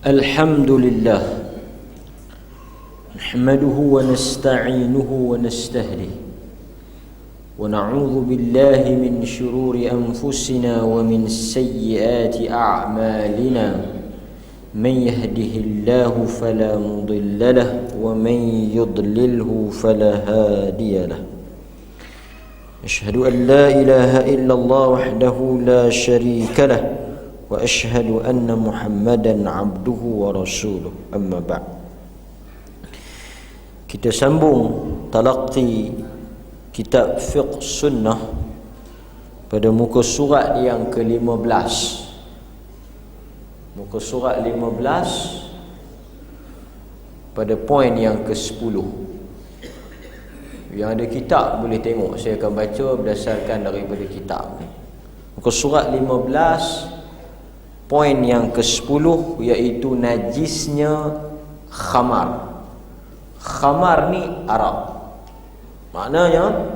الحمد لله نحمده ونستعينه ونستهديه ونعوذ بالله من شرور أنفسنا ومن سيئات أعمالنا من يهده الله فلا مضل له ومن يضلله فلا هادي له أشهد أن لا إله إلا الله وحده لا شريك له وأشهد أن محمدا عبده ورسوله أما بعد. Kita sambung talaqi kitab fiqh sunnah pada muka surat yang ke-15. Muka surat 15 pada poin yang ke-10. Yang ada kitab boleh tengok, saya akan baca berdasarkan daripada kitab ni. Muka surat 15 poin yang ke-10 iaitu najisnya khamar. Khamar ni Arab. Maknanya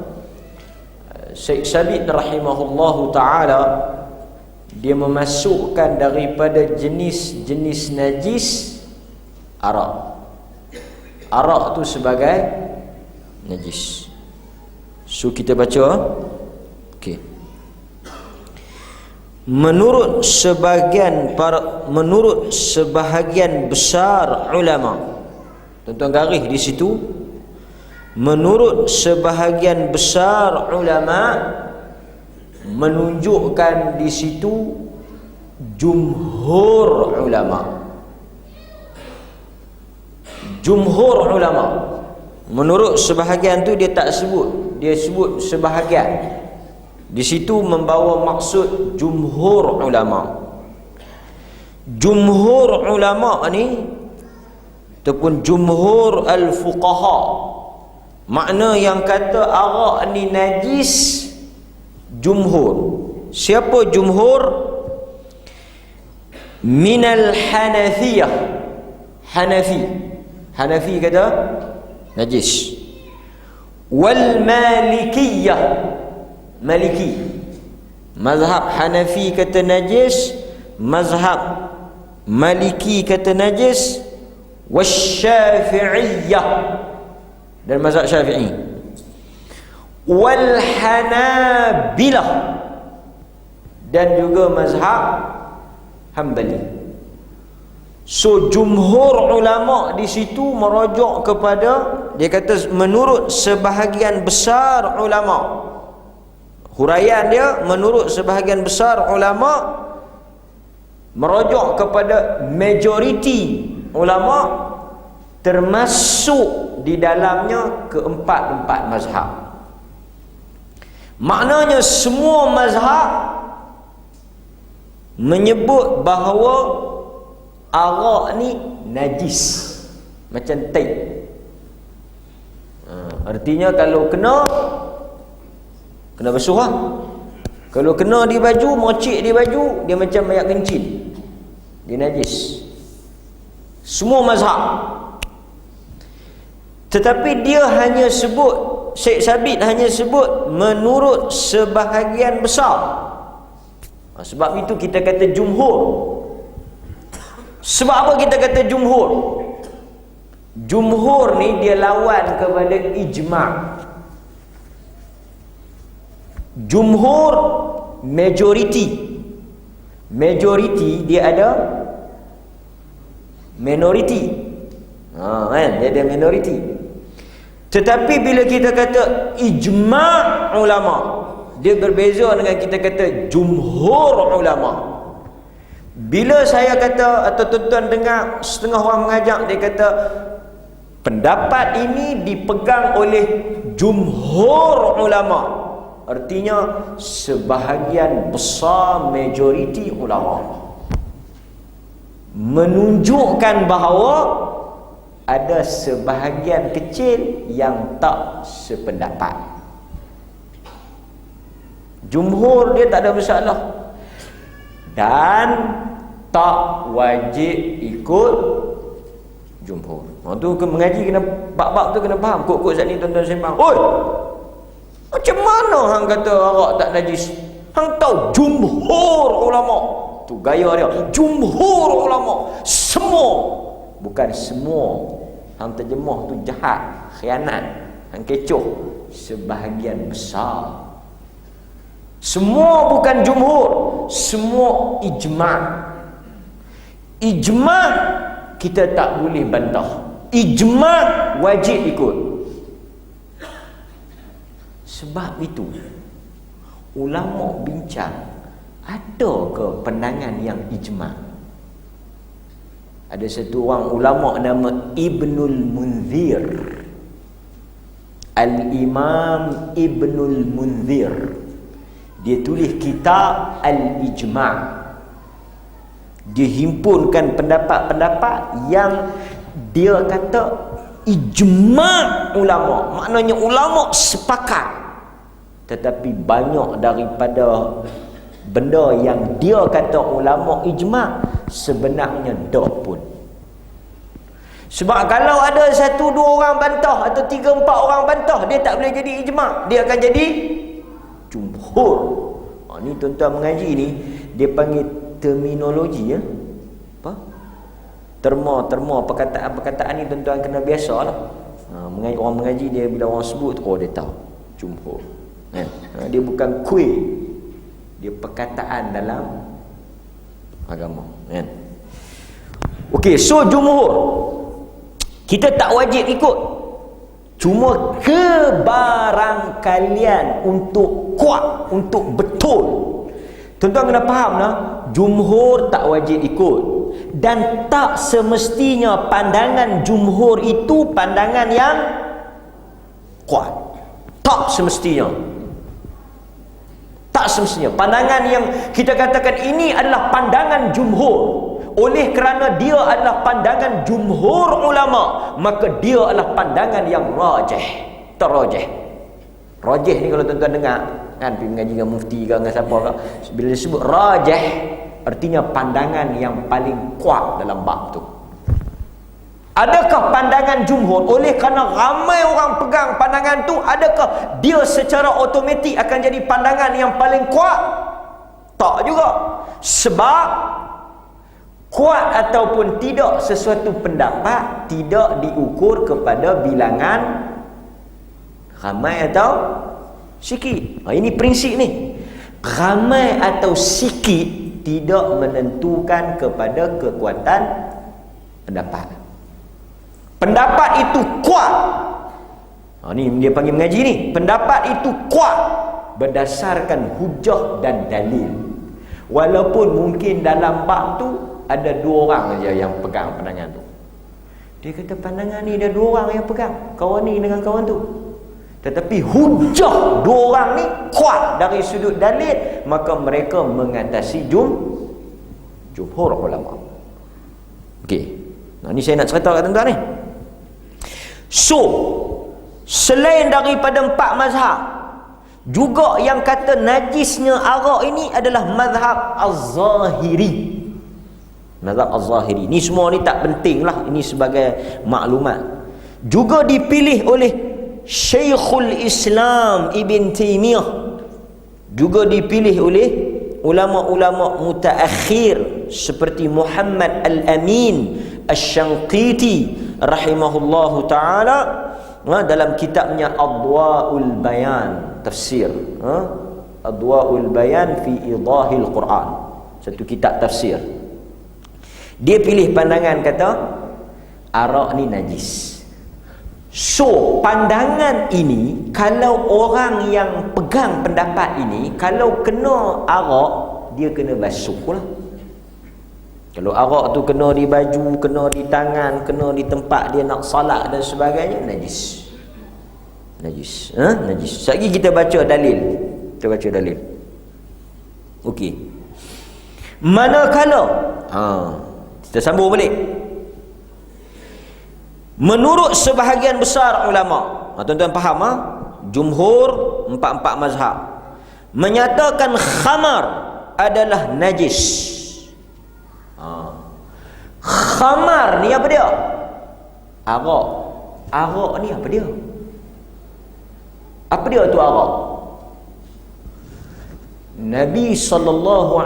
Syekh Sabit rahimahullahu ta'ala dia memasukkan daripada jenis-jenis najis Arab. Arab tu sebagai najis. So kita baca. Okey. Menurut sebahagian besar ulama, tuan-tuan garis di situ, menurut sebahagian besar ulama menunjukkan di situ jumhur ulama. Jumhur ulama. Menurut sebahagian tu dia tak sebut, dia sebut sebahagian. Di situ membawa maksud jumhur ulama. Jumhur ulama ni ataupun jumhur al-fuqaha, makna yang kata arak ni najis, jumhur. Siapa jumhur? Minal Hanafiyah. Hanafi kata najis. Wal Malikiyah, Maliki. Mazhab Hanafi kata najis, mazhab Maliki kata najis, wasyafi'iyah, dan mazhab Syafi'i, wal Hanabilah, dan juga mazhab Hanbali. So jumhur ulama di situ merujuk kepada, dia kata menurut sebahagian besar ulama. Huraian dia menurut sebahagian besar ulama merujuk kepada majoriti ulama, termasuk di dalamnya keempat-empat mazhab. Maknanya semua mazhab menyebut bahawa arak ni najis, macam tai. Artinya kalau kena basuh lah. Kalau kena di baju, mocik di baju, dia macam mayat kencing, dia najis. Semua mazhab. Tetapi dia hanya sebut, Syekh Sabit hanya sebut menurut sebahagian besar. Sebab itu kita kata jumhur. Sebab apa kita kata jumhur? Jumhur ni dia lawan kepada ijma'. Jumhur majority. Majority dia ada minority. Kan? Dia ada minority. Tetapi bila kita kata ijma' ulama, dia berbeza dengan kita kata jumhur ulama. Bila saya kata atau tuan-tuan dengar setengah orang mengajak, dia kata pendapat ini dipegang oleh jumhur ulama, artinya sebahagian besar majoriti ulama, menunjukkan bahawa ada sebahagian kecil yang tak sependapat. Jumhur dia tak ada masalah dan tak wajib ikut jumhur. Tu mengaji kena bab-bab tu kena faham. Kok-kok saat ni tuan-tuan sembang, oi, macam mana hang kata arak tak najis? Hang tahu jumhur ulama. Tu gaya dia. Jumhur ulama. Semua. Bukan semua. Hang terjemah tu jahat, khianat, hang kecoh. Sebahagian besar. Semua bukan jumhur, semua ijma'. Ijma' kita tak boleh bantah. Ijma' wajib ikut. Sebab itu ulama bincang, ada ke pandangan yang ijma'? Ada satu orang ulama nama Ibnul Munzir. Al-Imam Ibnul Munzir. Dia tulis kitab Al-Ijma'. Dia himpunkan pendapat-pendapat yang dia kata ijma' ulama. Maknanya ulama sepakat. Tetapi banyak daripada benda yang dia kata ulama ijma' sebenarnya dah pun. Sebab kalau ada 1-2 orang bantah atau 3-4 orang bantah, dia tak boleh jadi ijma', dia akan jadi jumhur. Ni tuan-tuan mengaji ni dia panggil terminologi, ya. Apa? Terma perkataan-perkataan ni tuan-tuan kena biasalah. Orang mengaji dia bila orang sebut, oh dia tahu jumhur. Dia bukan kuih, dia perkataan dalam agama, kan? Okey, so jumhur kita tak wajib ikut. Cuma kebarangkalian untuk kuat, untuk betul. Tuan-tuan kena faham lah, jumhur tak wajib ikut. Dan tak semestinya pandangan jumhur itu pandangan yang kuat. Tak semestinya. Tak semestinya. Pandangan yang kita katakan ini adalah pandangan jumhur, oleh kerana dia adalah pandangan jumhur ulama, maka dia adalah pandangan yang rajih, terrajih. Rajih ni kalau tuan-tuan dengar kan, pergi mengaji dengan mufti ke dengan siapa ke, bila disebut rajih, artinya pandangan yang paling kuat dalam bab tu. Adakah pandangan jumhur oleh kerana ramai orang pegang pandangan tu, adakah dia secara automatik akan jadi pandangan yang paling kuat? Tak juga. Sebab kuat ataupun tidak sesuatu pendapat tidak diukur kepada bilangan ramai atau sikit. Ini prinsip ni. Ramai atau sikit tidak menentukan kepada kekuatan pendapat. Pendapat itu kuat. Ni dia panggil mengaji ni. Pendapat itu kuat berdasarkan hujah dan dalil. Walaupun mungkin dalam bab tu ada 2 orang saja yang pegang pandangan tu. Dia kata pandangan ni ada 2 orang yang pegang, kawan ni dengan kawan tu. Tetapi hujah 2 orang ni kuat dari sudut dalil, maka mereka mengatasi jumhur ulama. Okey. Ni saya nak cerita kat tuan-tuan ni. So, selain daripada 4 mazhab, juga yang kata najisnya arak ini adalah mazhab Az-Zahiri. Mazhab Az-Zahiri. Ni semua ni tak penting lah, ini sebagai maklumat. Juga dipilih oleh Syekhul Islam Ibn Taymiyah. Juga dipilih oleh ulama-ulama mutaakhir seperti Muhammad Al-Amin Asy-Syanqiti rahimahullahu ta'ala, dalam kitabnya Adwa'ul Bayan tafsir, Adwa'ul Bayan fi Idahil Quran, satu kitab tafsir. Dia pilih pandangan kata arak ni najis. So pandangan ini, kalau orang yang pegang pendapat ini, kalau kena arak, dia kena basuh lah. Kalau arak tu kena di baju, kena di tangan, kena di tempat dia nak salat dan sebagainya, najis. Najis. Najis. Sekali kita baca dalil. Kita baca dalil. Okey. Manakala kita sambung balik. Menurut sebahagian besar ulama, tuan-tuan faham jumhur 4 mazhab menyatakan khamar adalah najis. Khamar ni apa dia? Arak. Arak ni apa dia? Apa dia tu arak? Nabi SAW,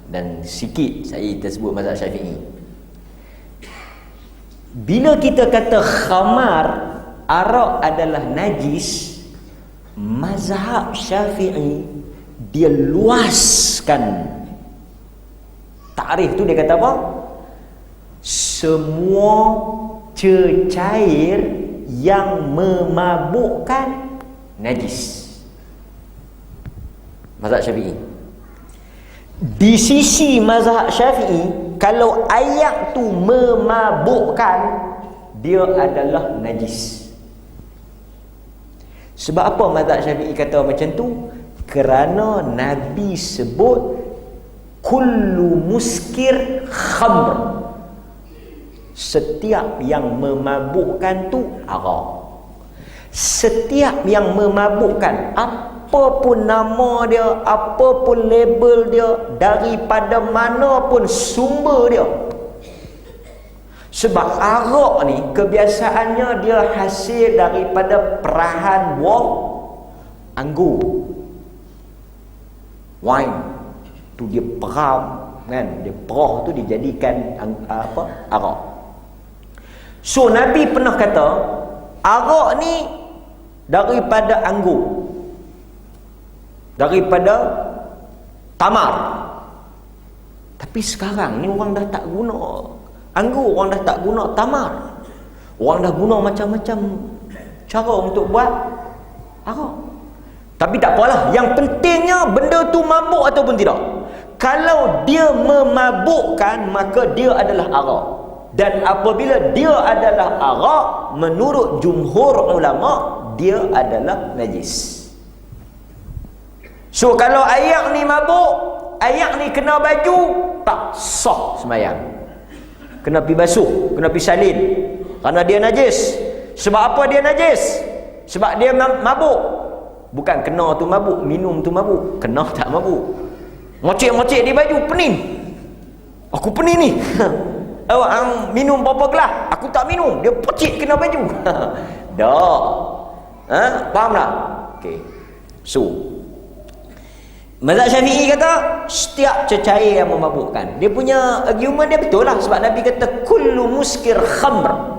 dan sikit saya tersebut mazhab Syafi'i. Bila kita kata khamar, arak adalah najis, mazhab Syafi'i dia luaskan takrif tu. Dia kata apa? Semua cecair yang memabukkan najis. Mazhab Syafi'i. Di sisi mazhab Syafi'i, kalau ayak tu memabukkan, dia adalah najis. Sebab apa mazhab Syafi'i kata macam tu? Kerana Nabi sebut kullu muskir khamr, setiap yang memabukkan tu arak. Setiap yang memabukkan, apapun nama dia, apapun label dia, daripada mana pun sumber dia. Sebab arak ni kebiasaannya dia hasil daripada perahan buah anggur. Wine tu dia peram kan, dia perah tu dijadikan arak. So Nabi pernah kata arak ni daripada anggur, daripada tamar. Tapi sekarang ni orang dah tak guna anggur, orang dah tak guna tamar. Orang dah guna macam-macam cara untuk buat arak. Tapi tak apalah, yang pentingnya benda tu mabuk ataupun tidak. Kalau dia memabukkan, maka dia adalah arak. Dan apabila dia adalah arak, menurut jumhur ulama, dia adalah najis. So kalau ayak ni mabuk, ayak ni kena baju, tak sah sembahyang. Kena pergi basuh, kena pergi salin, kerana dia najis. Sebab apa dia najis? Sebab dia mabuk. Bukan kena tu mabuk, minum tu mabuk. Kena tak mabuk. Ngocek-ngocek di baju, pening. Aku pening ni. Awak minum berapa gelas? Aku tak minum. Dia pocik kena baju. Dah. Faham tak? Okey. So, mazhab Syafi'i kata setiap cecair yang memabukkan. Dia punya argument dia betul lah. Sebab Nabi kata kullu muskir khamr.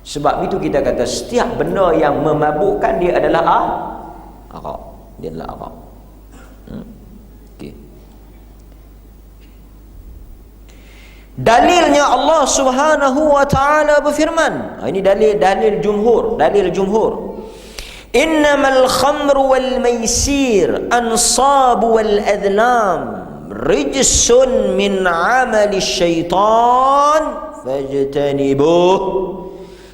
Sebab itu kita kata setiap benda yang memabukkan dia adalah arak. Dia adalah arak. Okay. Dalilnya Allah Subhanahu wa taala berfirman. Ini dalil jumhur. Innamal khamru wal maisir ansabu wal adlam rijsun min amali syaitan fajtanibuh.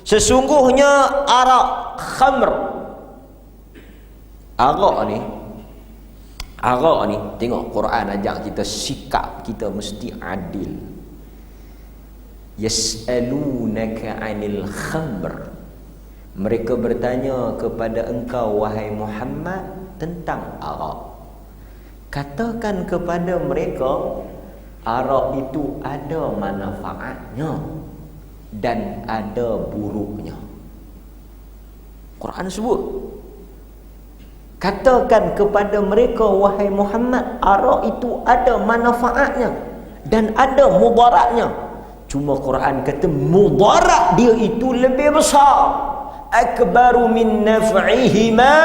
Sesungguhnya arak khamr, arak ni tengok Quran ajak kita sikap kita mesti adil. Yas'alunaka 'anil khamr, mereka bertanya kepada engkau wahai Muhammad tentang arak. Katakan kepada mereka arak itu ada manfaatnya dan ada buruknya. Quran sebut. Katakan kepada mereka wahai Muhammad, arak itu ada manfaatnya dan ada mudaratnya. Cuma Quran kata mudarat dia itu lebih besar. Akbaru min naf'ihima.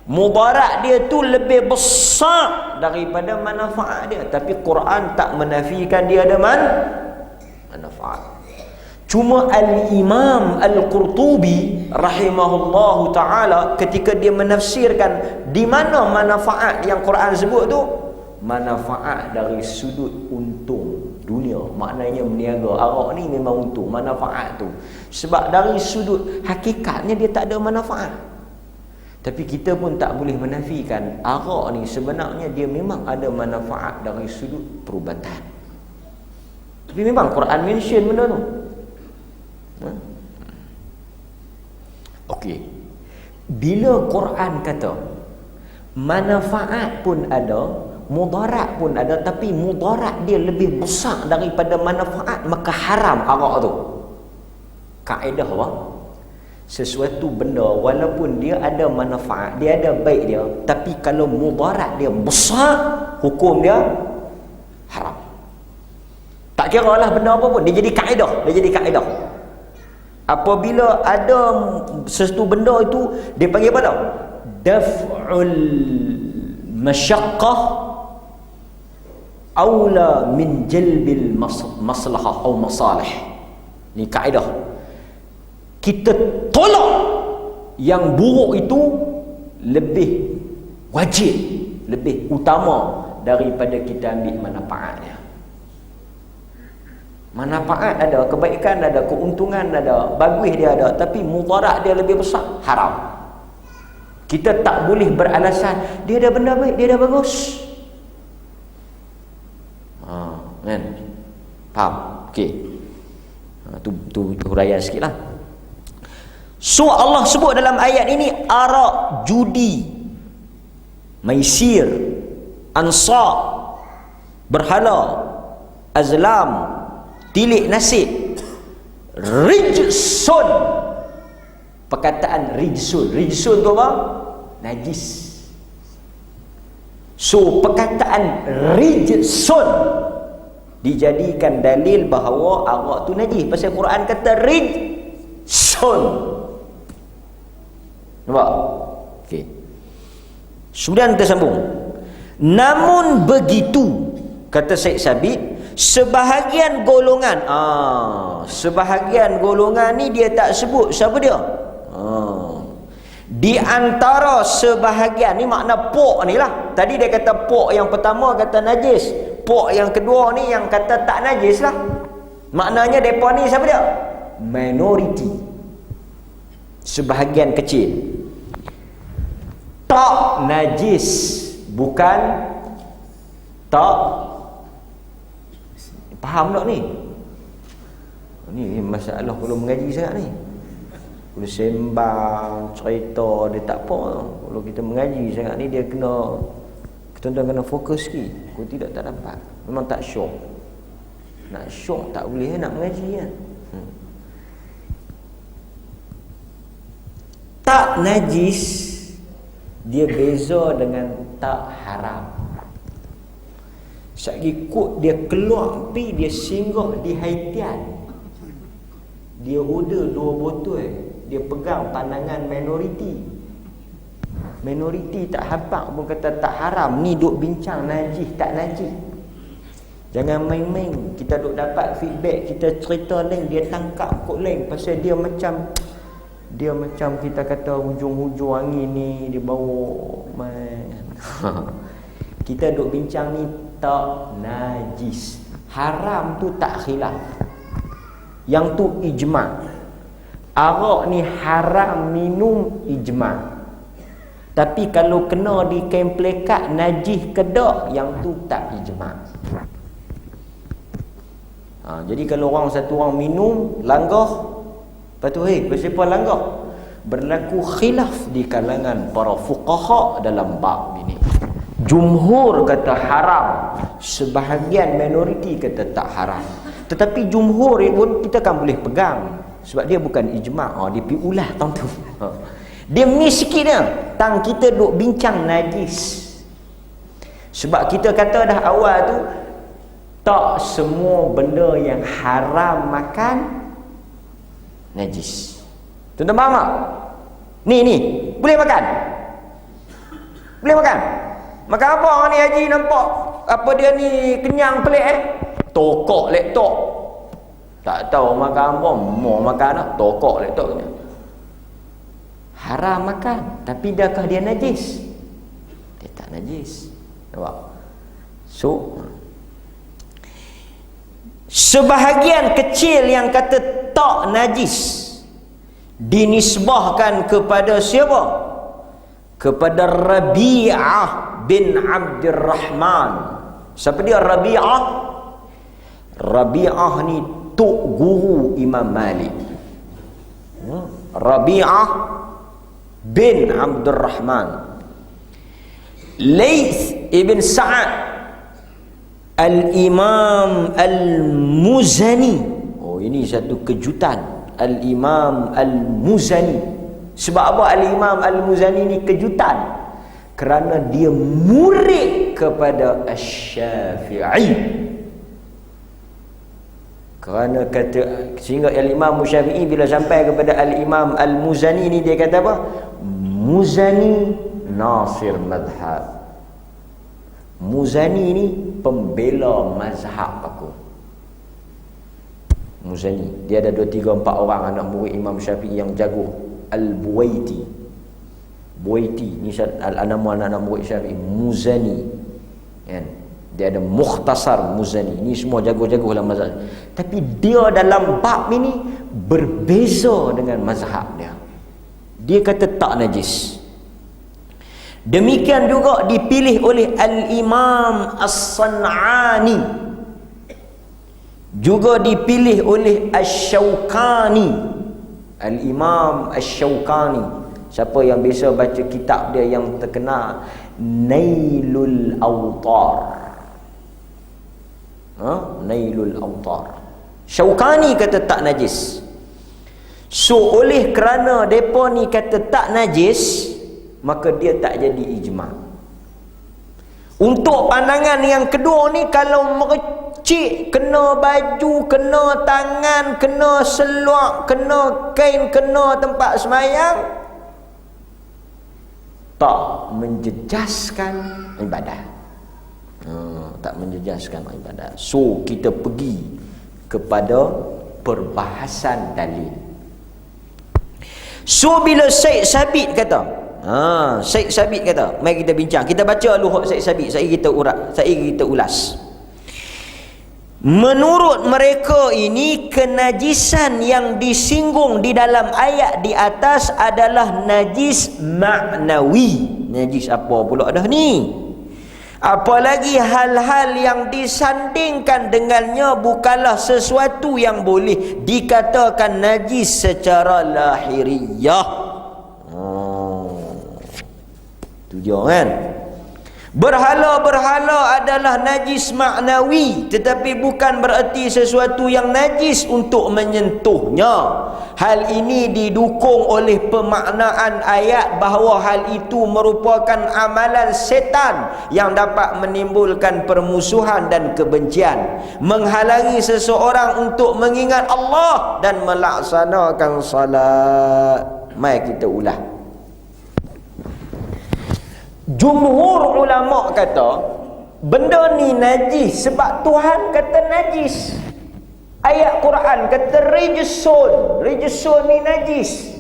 Mudarat dia tu lebih besar daripada manfaat dia. Tapi Quran tak menafikan dia ada manfaat. Cuma Al-Imam Al-Qurtubi rahimahullahu ta'ala ketika dia menafsirkan di mana manfaat yang Quran sebut tu, manfaat dari sudut untung dunia, maknanya meniaga arak ni memang untung, manfaat tu. Sebab dari sudut hakikatnya dia tak ada manfaat. Tapi kita pun tak boleh menafikan arak ni sebenarnya dia memang ada manfaat dari sudut perubatan. Tapi memang Quran mention benda tu. Okey. Bila Quran kata manfaat pun ada, mudarat pun ada, tapi mudarat dia lebih besar daripada manfaat, maka haram arak tu. Kaedah apa? sesuatu benda walaupun dia ada manfaat, dia ada baik dia, tapi kalau mudarat dia besar, hukum dia haram. Tak kira lah benda apa pun, dia jadi kaedah. Apabila ada sesuatu benda itu, dia panggil apa tau? Daf'ul masyaqqah aula min jalbil maslahah atau masalih. Ni kaedah. Kita tolak yang buruk itu lebih wajib, lebih utama daripada kita ambil manfaatnya. Manfaat ada, kebaikan ada, keuntungan ada, bagus dia ada, tapi mudarat dia lebih besar, haram. Kita tak boleh beralasan dia dah benda baik, dia dah bagus. Kan? Faham? Okey. Tu huraian sikitlah. So Allah sebut dalam ayat ini arak, judi, maisir, ansab, berhala, azlam, tilik nasib, rijsun. Perkataan rijsun tu apa? Najis. So perkataan rijsun dijadikan dalil bahawa arak tu najis, pasal Quran kata rijsun. Nampak? Okey. Kemudian kita sambung. Namun begitu, kata Syed Sabit, sebahagian golongan ni dia tak sebut siapa dia. Di antara sebahagian ni makna pok ni lah. Tadi dia kata pok yang pertama kata najis, pok yang kedua ni yang kata tak najis lah. Maknanya mereka ni siapa dia? Minority, sebahagian kecil. Tak najis, bukan tak. Faham tak ni? Ni masalah kalau mengaji sangat ni. Kalau sembang, cerita, dia tak apa. Kalau kita mengaji sangat ni, dia kena, tuan-tuan kena fokus sikit. Kalau tidak, tak dapat. Memang tak syok. Nak syok tak boleh nak mengaji kan. Tak najis, dia beza dengan tak haram. Sekali kot dia keluar pi, dia singgah di Haitian, dia order 2 botol, dia pegang pandangan minoriti tak habaq pun kata tak haram. Ni duk bincang najis tak najis. Jangan main-main. Kita duk dapat feedback, kita cerita lain, dia tangkap kot lain, pasal dia macam kita kata hujung-hujung angin ni dia bawa main. Kita duk bincang ni tak najis. Haram tu tak khilaf. Yang tu ijma'. Arak ni haram minum, ijma'. Tapi kalau kena di kain plekat najis ke tak, yang tu tak ijma'. Jadi kalau satu orang minum langgar, lepas tu siapa langgar? Berlaku khilaf di kalangan para fuqaha dalam bab ini. Jumhur kata haram, sebahagian minoriti kata tak haram. Tetapi jumhur pun kita kan boleh pegang, sebab dia bukan ijma'. Dia pergi ulah tang tu. Dia miss sikit dia. Tang kita duk bincang najis. Sebab kita kata dah awal tu, tak semua benda yang haram makan najis. Tuan-tuan faham tak? Ni boleh makan? Boleh makan? Makan apa orang ni haji nampak apa dia ni kenyang pelik tokok laptop. Tak tahu makan apa, mau makan lah tokok laptop ni. Haram makan, tapi adakah dia najis? Dia tak najis. Nampak? So sebahagian kecil yang kata tak najis dinisbahkan kepada siapa? Kepada Rabi'ah bin Abdurrahman. Siapa dia Rabi'ah? Rabi'ah ni tok guru Imam Malik. Rabi'ah bin Abdurrahman. Laits ibn Sa'ad Al-Imam Al-Muzani. Ini satu kejutan. Al-Imam Al-Muzani. Sebab apa Al-Imam Al-Muzani ni kejutan? Kerana dia murid kepada Asy-Syafi'i. Kerana kata, sehingga Al-Imam Syafi'i bila sampai kepada Al-Imam Al-Muzani ni, dia kata apa? Muzani nasir madhab. Muzani ni pembela mazhab aku. Muzani, dia ada 2, 3, 4 orang anak murid Imam Syafi'i yang jago. Al-Buwaiti, ni nama anak murid Syafi'i. Muzani, kan? Dia ada Mukhtasar Muzani. Ni semua jago-jago dalam mazhab. Tapi dia dalam bab ini berbeza dengan mazhab dia. Dia kata tak najis. Demikian juga dipilih oleh Al-Imam As-San'ani, juga dipilih oleh Asy-Syaukani. Al-Imam Asy-Syaukani, siapa yang biasa baca kitab dia yang terkenal, Nailul Awtar, Nailul Awtar. Syaukani kata tak najis. So oleh kerana depa ni kata tak najis, maka dia tak jadi ijma'. Untuk pandangan yang kedua ni, kalau mercik, kena baju, kena tangan, kena seluar, kena kain, kena tempat semayang, tak menjejaskan ibadah. Tak menjejaskan ibadah. So kita pergi kepada perbahasan dalil. So bila Syekh Sabit kata, Syekh Sabit kata, mari kita bincang. Kita baca dulu Syekh Sabit, saya kita ulas. Menurut mereka ini, kenajisan yang disinggung di dalam ayat di atas adalah najis maknawi. Najis apa pula dah ni? Apalagi hal-hal yang disandingkan dengannya bukanlah sesuatu yang boleh dikatakan najis secara lahiriah. Itu dia kan. Berhala-berhala adalah najis maknawi, tetapi bukan bererti sesuatu yang najis untuk menyentuhnya. Hal ini didukung oleh pemaknaan ayat bahawa hal itu merupakan amalan setan yang dapat menimbulkan permusuhan dan kebencian, menghalangi seseorang untuk mengingat Allah dan melaksanakan salat. Mari kita ulah. Jumhur ulama kata benda ni najis sebab Tuhan kata najis. Ayat Quran kata rijsun ni najis.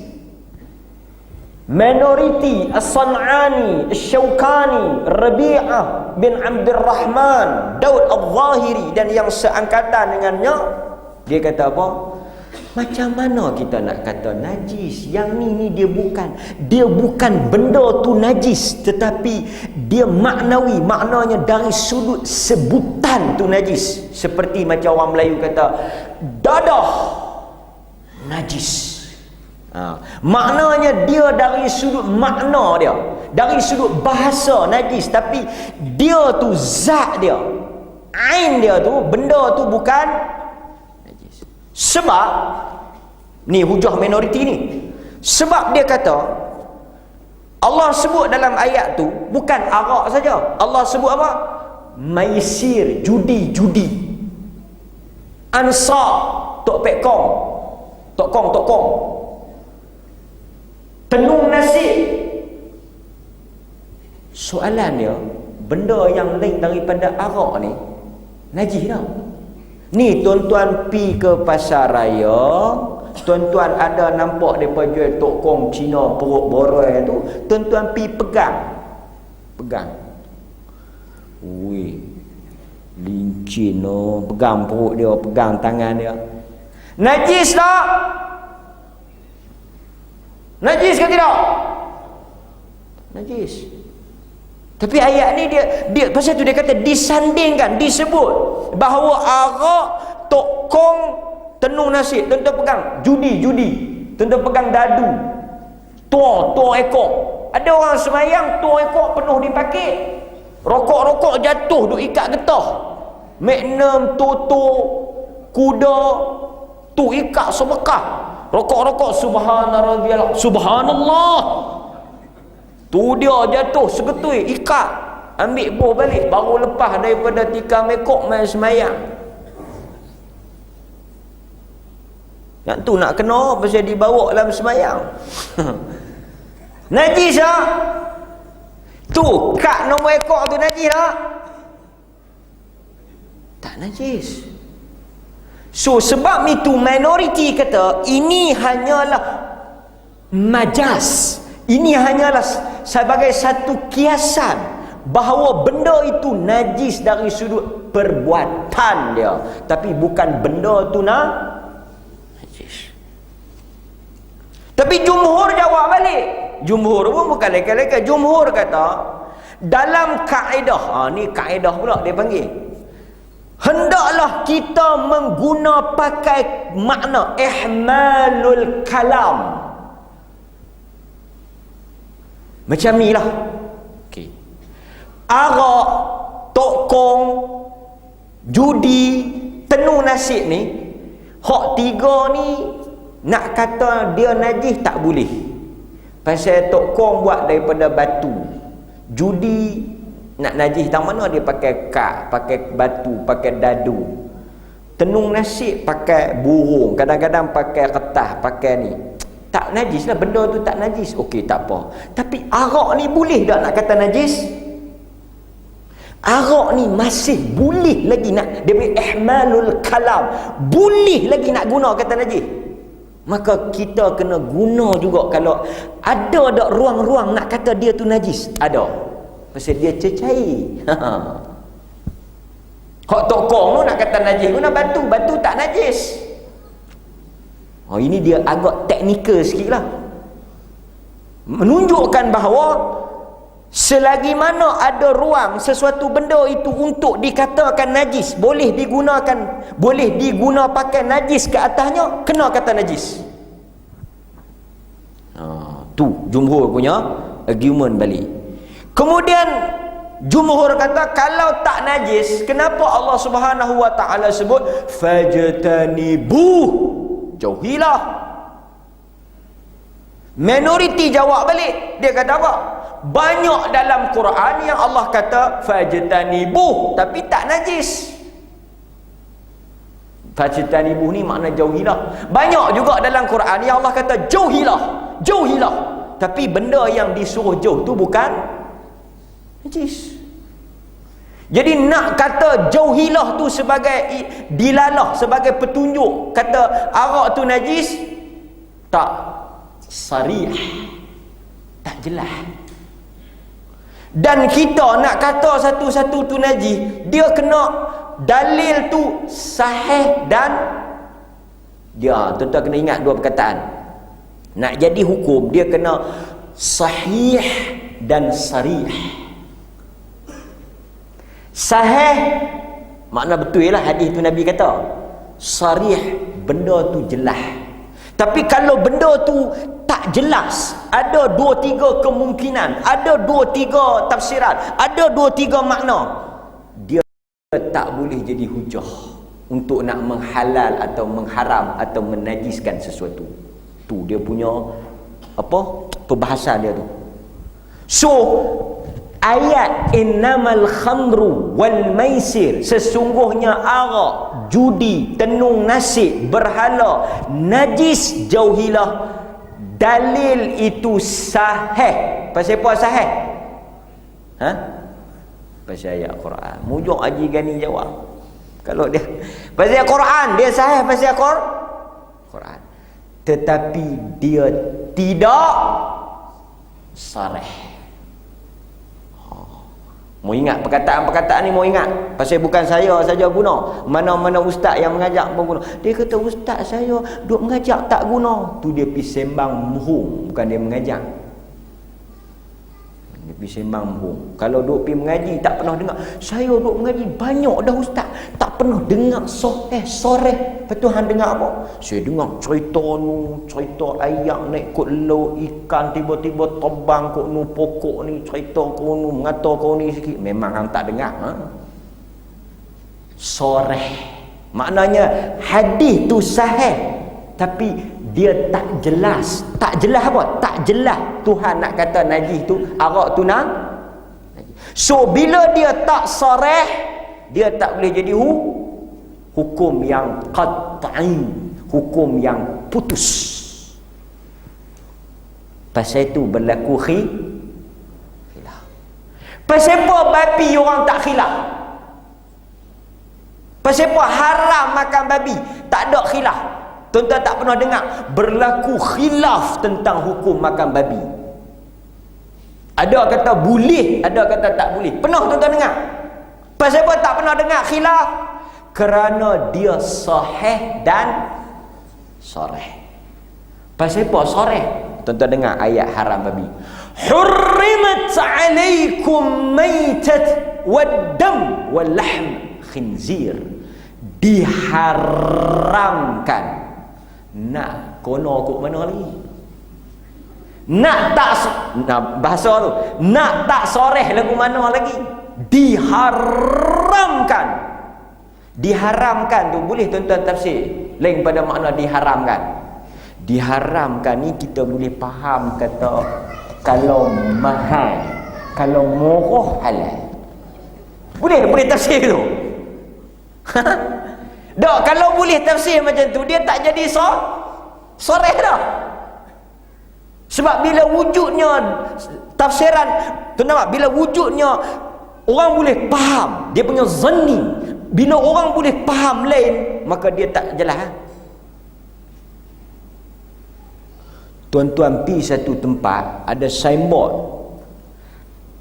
Minoriti As-San'ani, Asy-Syaukani, Rabi'ah bin Abdurrahman, Daud Al-Zahiri dan yang seangkatan dengannya, dia kata apa? Macam mana kita nak kata najis? Yang ni dia bukan benda tu najis, tetapi dia maknawi, maknanya dari sudut sebutan tu najis. Seperti macam orang Melayu kata dadah najis. Maknanya dia dari sudut makna dia, dari sudut bahasa najis, tapi dia tu zat dia, ain dia tu, benda tu bukan najis. Sebab ni hujah minoriti ni. Sebab dia kata Allah sebut dalam ayat tu bukan arak saja. Allah sebut apa? Maisir, judi. Ansar, tok kong. Tenung nasib. Soalan dia, benda yang lain daripada arak ni najis tak? Ni tuan-tuan pi ke pasar raya, tuan-tuan ada nampak mereka jual tok kong Cina perut boroi tu, tuan-tuan pi pegang. Ui, lincin no, pegang perut dia, pegang tangan dia. Najis tak? Najis ke tidak? Najis. Tapi ayat ni dia pasal tu dia kata disandingkan, disebut bahawa arak, tok kong, tenung nasib, tuan-tuan pegang judi, tuan-tuan pegang dadu, tua ekor. Ada orang semayang tua ekor penuh dipakai, rokok jatuh duk ikat getah, magnum, toto, kuda tu ikat sebekah, Rokok-rokok subhanallah. Tu dia jatuh segetui, ikat, ambil buh balik, baru lepas daripada tikar mekok main semayang. Yang tu nak kena pasal dibawa dalam semayang. Najis tak? Tu kad nombor ekor tu najis tak? Tak najis. So sebab itu minoriti kata ini hanyalah majas, ini hanyalah sebagai satu kiasan bahawa benda itu najis dari sudut perbuatan dia, tapi bukan benda tu najis. Tapi jumhur jawab balik. Jumhur pun bukan leka-leka. Jumhur kata dalam kaedah, ni kaedah pula dia panggil, hendaklah kita pakai makna ihmalul kalam. Macam ni lah. Okay. Arak, tokong, judi, tenung nasib ni, hak tiga ni nak kata dia najis tak boleh. Pasal tokong buat daripada batu. Judi nak najis tak mana dia pakai kad, pakai batu, pakai dadu. Tenung nasib pakai burung, kadang-kadang pakai kertas, pakai ni. Tak najis lah, benda tu tak najis. Okey, tak apa. Tapi arak ni boleh tak nak kata najis? Arak ni masih boleh lagi nak, dia panggil ihmalul kalam, boleh lagi nak guna kata najis. Maka kita kena guna juga. Kalau ada tak ruang-ruang nak kata dia tu najis? Ada. Pasal dia cecair. Hak tokong tu nak kata najis, guna batu. Batu tak najis. Oh, ini dia agak teknikal sikit lah. Menunjukkan bahawa selagi mana ada ruang sesuatu benda itu untuk dikatakan najis, boleh diguna pakai najis ke atasnya, kena kata najis. Tu jumhur punya argument balik. Kemudian jumhur kata kalau tak najis, kenapa Allah Subhanahu wa taala sebut fajtanibu, jauhilah. Minoriti jawab balik, dia kata apa? Banyak dalam Quran yang Allah kata fajtanibu tapi tak najis. Fajtanibu ni makna jauhilah. Banyak juga dalam Quran yang Allah kata jauhilah, tapi benda yang disuruh jauh tu bukan najis. Jadi nak kata jauhilah tu sebagai dilalah, sebagai petunjuk kata arak tu najis, tak sarih, tak jelas. Dan kita nak kata satu-satu tu najis, dia kena dalil tu sahih dan dia, tuan-tuan kena ingat dua perkataan. Nak jadi hukum dia kena sahih dan sarih. Sahih makna betul lah hadis tu Nabi kata. Sarih benda tu jelas. Tapi kalau benda tu tak jelas, ada 2-3 kemungkinan, ada 2-3 tafsiran, ada 2-3 makna, dia tak boleh jadi hujah untuk nak menghalal atau mengharam atau menajiskan sesuatu. Tu dia punya perbahasan dia tu. So ayat innamal khamru wal maisir, sesungguhnya arak, judi, tenung nasib, berhala najis, jauhilah. Dalil itu sahih. Pasal apa sahih? Pasal ayat Quran. Mujuk Haji Gani jawab. Kalau dia pasal Quran, dia sahih pasal Quran. Tetapi dia tidak sarih. Mau ingat perkataan-perkataan ni, mau ingat. Pasal bukan saya saja guna. Mana-mana ustaz yang mengajak pun guna. Dia kata ustaz saya duk mengajak tak guna. Tu dia pergi sembang muhum, bukan dia mengajak. Dia pergi sembang muhum. Kalau duk pergi mengaji tak pernah dengar. Saya duk mengaji banyak dah ustaz, tak pernah dengar soreh. Lepas tu hang dengar apa? Saya dengar cerita ayam naik kot laut, ikan tiba-tiba terbang kot nu pokok ni, cerita kau nu mengata kau ni sikit. Memang hang tak dengar. Soreh maknanya hadis tu sahih, tapi dia tak jelas. Tak jelas apa? Tak jelas Tuhan nak kata najis tu arak tu najis. So bila dia tak sarih, dia tak boleh jadi hukum yang qat'i, hukum yang putus. Pasal itu berlaku khilaf. Pasal apa babi orang tak khilaf? Pasal apa haram makan babi? Tak ada khilaf. Tuan-tuan tak pernah dengar berlaku khilaf tentang hukum makan babi. Ada kata boleh, ada kata tak boleh. Pernah tuan-tuan dengar? Pasal apa tak pernah dengar khilaf? Kerana dia sahih dan sarih. Pasal apa sarih? Tuan-tuan dengar ayat haram babi. Hurrimat alaikum maitat waddam wal lahm khinzir. Diharamkan. Nak kono kok mana lagi? Nak tak bahasa tu, nak tak soreh lagu mana lagi? Diharamkan. Diharamkan tu boleh tuan-tuan tafsir lain pada makna diharamkan. Diharamkan ni kita boleh faham kata kalau mahal, kalau murah halal. Boleh tafsir tu. Dak, kalau boleh tafsir macam tu, dia tak jadi soreh dah. Sebab bila wujudnya tafsiran, tuan-tuan, bila wujudnya orang boleh faham, dia punya zanni, bila orang boleh faham lain, maka dia tak jelas. Tuan-tuan pergi satu tempat, ada signboard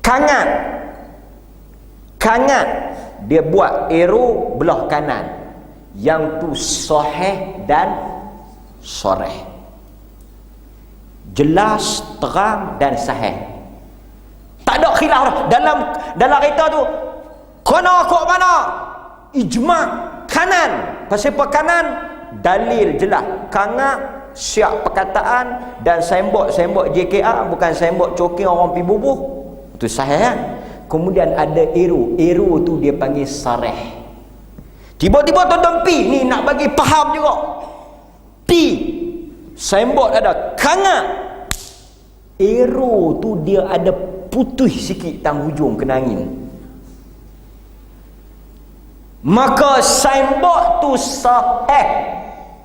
kangat, dia buat arrow belah kanan, yang tu sahih dan sarih, jelas, terang dan sahih. Tak ada khilaf dalam kereta tu. Kena kok mana? Ijma' kanan. Pasal apa kanan? Dalil jelas. Kangat siap perkataan dan signboard JKR, bukan signboard coking orang pergi bubuh. Itu sahih kan? Kemudian ada arrow tu dia panggil sarih. Tiba-tiba tuan-tuan pi ni nak bagi faham juga. Pi signboard ada kangat, arrow tu dia ada putih sikit tang hujung kena angin, maka signboard tu sahih,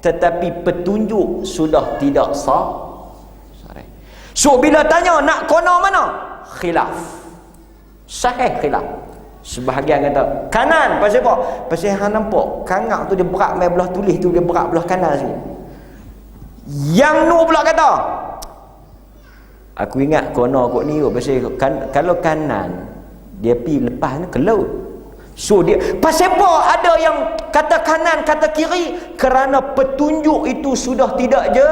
tetapi petunjuk sudah tidak sah. So bila tanya nak kono mana, khilaf. Sahih khilaf. Sebahagian kata kanan. Pasal apa? Pasal hang nampak kangat tu dia berat mai belah tulis tu, dia berat belah kanan sikit. Yang nu pula kata, aku ingat kono kok ni pasal kalau kanan dia pi lepas ni ke laut. So dia pasal apa ada yang kata kanan kata kiri? Kerana petunjuk itu sudah tidak je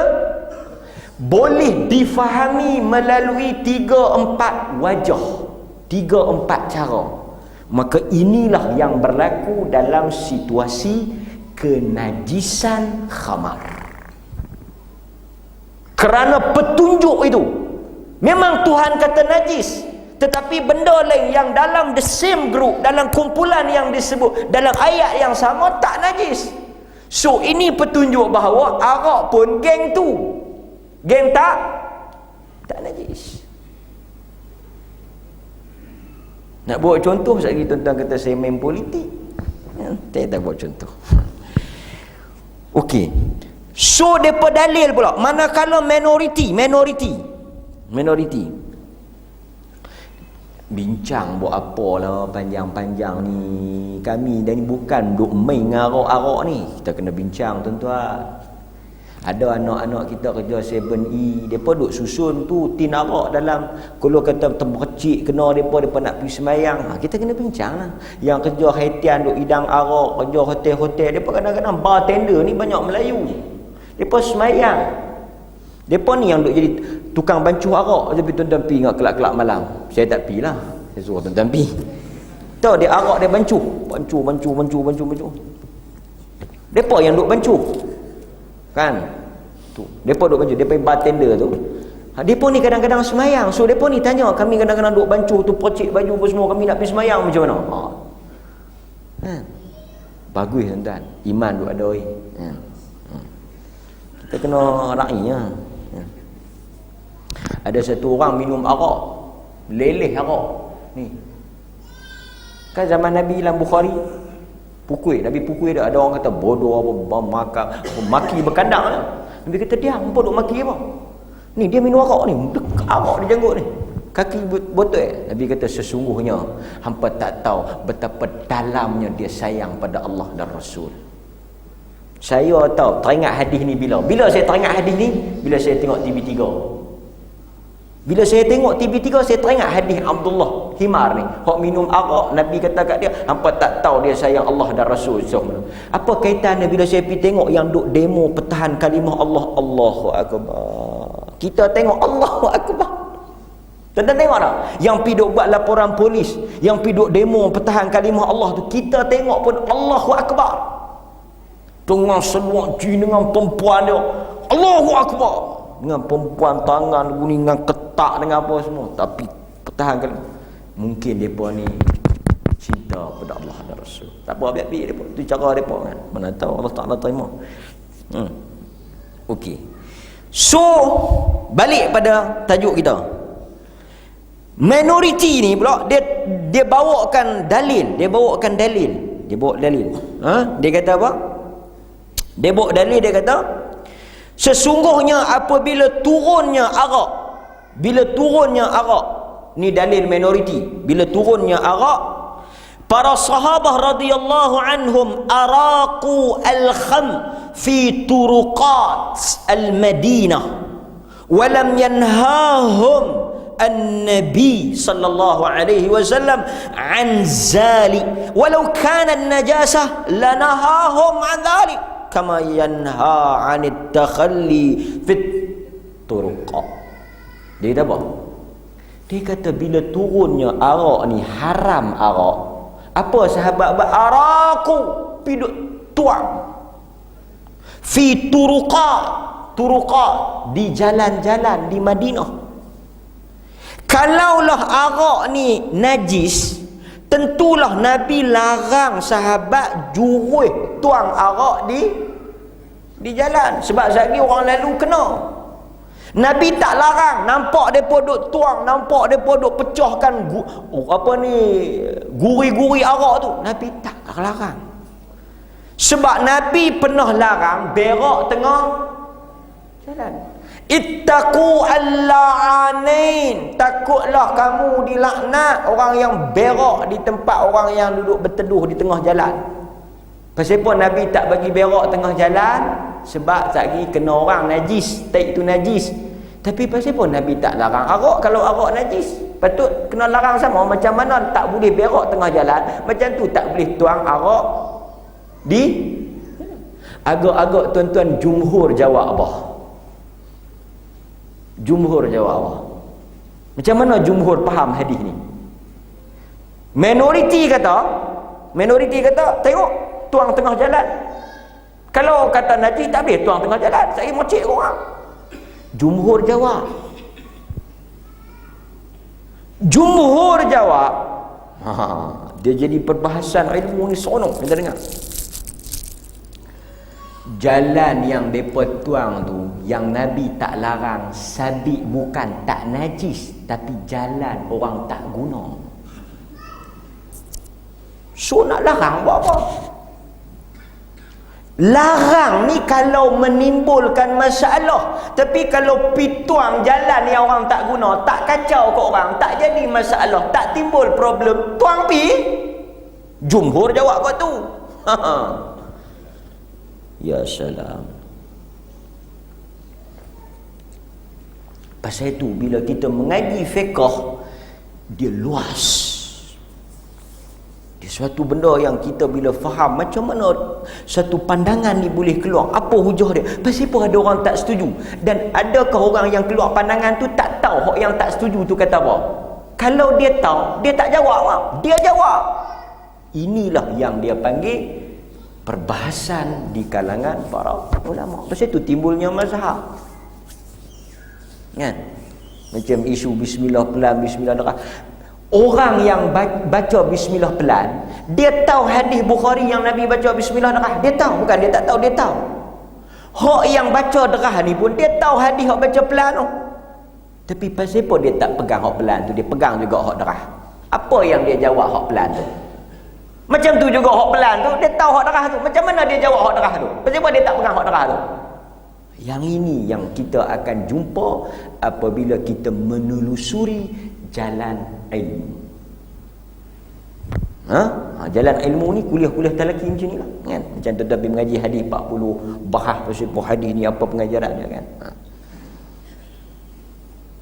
boleh difahami melalui 3-4 wajah, 3-4 cara. Maka inilah yang berlaku dalam situasi kenajisan khamar. Kerana petunjuk itu memang Tuhan kata najis, tetapi benda lain yang dalam the same group, dalam kumpulan yang disebut dalam ayat yang sama tak najis. So ini petunjuk bahawa arak pun geng tu, geng tak najis. Nak buat contoh sekali tuan-tuan kata saya main politik, saya tak buat contoh. Okey. So depa dalil pula manakala minoriti bincang buat apalah panjang-panjang ni, kami dah ni bukan duk main arak-arak ni, kita kena bincang tuan-tuan. Ada anak-anak kita kerja 7E, depa duk susun tu tin arak dalam, kalau kata terpercik kena depa nak pergi sembahyang, kita kena bincang lah. Yang kerja haitian duk hidang arak, kerja hotel-hotel, depa kadang-kadang bartender ni banyak Melayu, depa sembahyang. Depa ni yang duk jadi tukang bancuh arak. Tapi tuan-tuan pergi ingat kelak-kelak malam, saya tak pergi lah, saya suruh tuan-tuan pergi. Tahu dia arak dia bancuh. Depa yang duk bancuh kan tu, depa duk bancuh, depa bartender tu. Depa ni kadang-kadang semayang. So depa ni tanya kami, kadang-kadang duk bancuh tu, percik baju apa semua, kami nak pergi semayang macam mana? Bagus tuan-tuan, iman duk ada oi. Kita kena rakyatnya. Ada satu orang minum arak, leleh arak ni. Kan zaman Nabi dalam Bukhari, Nabi pukul dia. Ada orang kata bodoh apa, maki berkandang. Nabi kata diam, apa duk maki apa? Ni dia minum arak ni, arak dia janggut ni. Kaki botol. Nabi kata sesungguhnya hampa tak tahu betapa dalamnya dia sayang pada Allah dan Rasul. Saya tahu teringat hadis ni bila saya teringat hadis ni, bila saya tengok TV3. Bila saya tengok TV3, saya teringat hadis Abdullah Himar ni, hok minum arak. Nabi kata kat dia, hampa tak tahu dia sayang Allah dan Rasul. Apa kaitannya bila saya pergi tengok yang duk demo pertahan kalimah Allah? Allahu Akbar. Kita tengok Allahu Akbar. Tuan-tuan tengok tak? Yang pergi duk buat laporan polis, yang pergi duk demo pertahan kalimah Allah tu, kita tengok pun Allahu Akbar. Dengan seluar jin, dengan perempuan dia, Allahu Akbar. Dengan perempuan tangan bunyi, dengan ketak, dengan apa semua. Tapi pertahankan. Mungkin mereka ni cinta pada Allah dan Rasul. Tak apa, biar-biar mereka. Itu cara mereka kan. Mana tahu Allah Ta'ala terima. Okey. So, balik pada tajuk kita. Minoriti ni pula, dia bawakan dalil. Dia bawa dalil. Dia kata apa? Dia bawa dalil, dia kata sesungguhnya apabila turunnya arak, ni dalil minoriti, bila turunnya arak, para sahabah radhiyallahu anhum araqu al-kham fi turuqat al-Madinah wa lam yanhahum an-nabi sallallahu alaihi wasallam an zalik walau kana an-najasah lanahahum an dhalik kama yanha 'anit takhalli fit turuqat. Dia kata apa? Dia kata bila turunnya arak ni, haram arak. Apa sahabat buat? Araku piduk tuang fi turuqat di jalan-jalan di Madinah. Kalaulah arak ni najis, tentulah Nabi larang sahabat juruh tuang arak di jalan, sebab sekali orang lalu kena. Nabi tak larang. Nampak depa duk tuang, nampak depa duk pecahkan guri-guri arak tu, Nabi tak larang. Sebab Nabi pernah larang berak tengah jalan. Ittaqu al-la'anain, takutlah kamu dilaknat orang yang berak di tempat orang yang duduk berteduh di tengah jalan. Pasal pun Nabi tak bagi berak tengah jalan, sebab sekali kena orang najis, taik tu najis. Tapi pasal pun Nabi tak larang arak. Kalau arak najis, patut kena larang sama. Macam mana tak boleh berak tengah jalan, macam tu tak boleh tuang arak di agak-agak. Tuan-tuan, jumhur jawab apa? Jumhur jawab apa? Macam mana jumhur faham hadis ni? Minoriti kata tengok tuang tengah jalan. Kalau kata najis tak boleh tuang tengah jalan, saya mocek orang. Jumhur jawab, dia jadi perbahasan ilmu ni seronok kita dengar. Jalan yang mereka tuang tu, yang Nabi tak larang, sabit bukan tak najis, tapi jalan orang tak guna. So nak larang buat apa? Larang ni kalau menimbulkan masalah. Tapi kalau pituang jalan yang orang tak guna, tak kacau ke orang, tak jadi masalah, tak timbul problem, tuang pi. Jumhur jawab kau tu. Ya salam. Pasal itu bila kita mengaji fiqh, dia luas. Suatu benda yang kita bila faham macam mana satu pandangan ni boleh keluar, apa hujah dia, pasal pun ada orang tak setuju. Dan adakah orang yang keluar pandangan tu tak tahu hak yang tak setuju tu kata apa? Kalau dia tahu, dia tak jawab. Dia jawab. Inilah yang dia panggil perbahasan di kalangan para ulama. Pasal tu timbulnya mazhab kan? Macam isu bismillah pelan, bismillah deras. Orang yang baca bismillah pelan, dia tahu hadis Bukhari yang Nabi baca bismillah deras. Dia tahu, bukan dia tak tahu, dia tahu. Hak yang baca derah ni pun dia tahu hadis hak baca pelan tu. Tapi pasal apa dia tak pegang hak pelan tu, dia pegang juga hak derah. Apa yang dia jawab hak pelan tu? Macam tu juga hak pelan tu, dia tahu hak derah tu. Macam mana dia jawab hak derah tu? Pasal apa dia tak pegang hak derah tu? Yang ini yang kita akan jumpa apabila kita menelusuri jalan ilmu. Jalan ilmu ni kuliah-kuliah talaki macam ni lah kan? Macam tetapi mengaji hadis 40 bahas pasal hadis ni apa pengajaran dia kan.